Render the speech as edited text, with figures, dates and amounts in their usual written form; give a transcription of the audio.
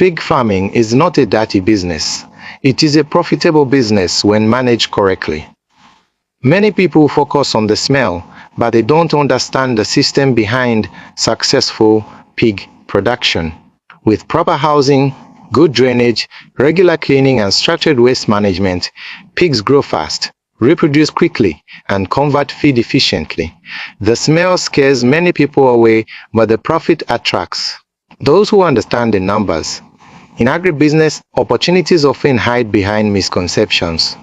Pig farming is not a dirty business. It is a profitable business when managed correctly. Many people focus on the smell, but they don't understand the system behind successful pig production. With proper housing, good drainage, regular cleaning, and structured waste management, pigs grow fast, reproduce quickly, and convert feed efficiently. The smell scares many people away, but the profit attracts those who understand the numbers. In agribusiness, opportunities often hide behind misconceptions.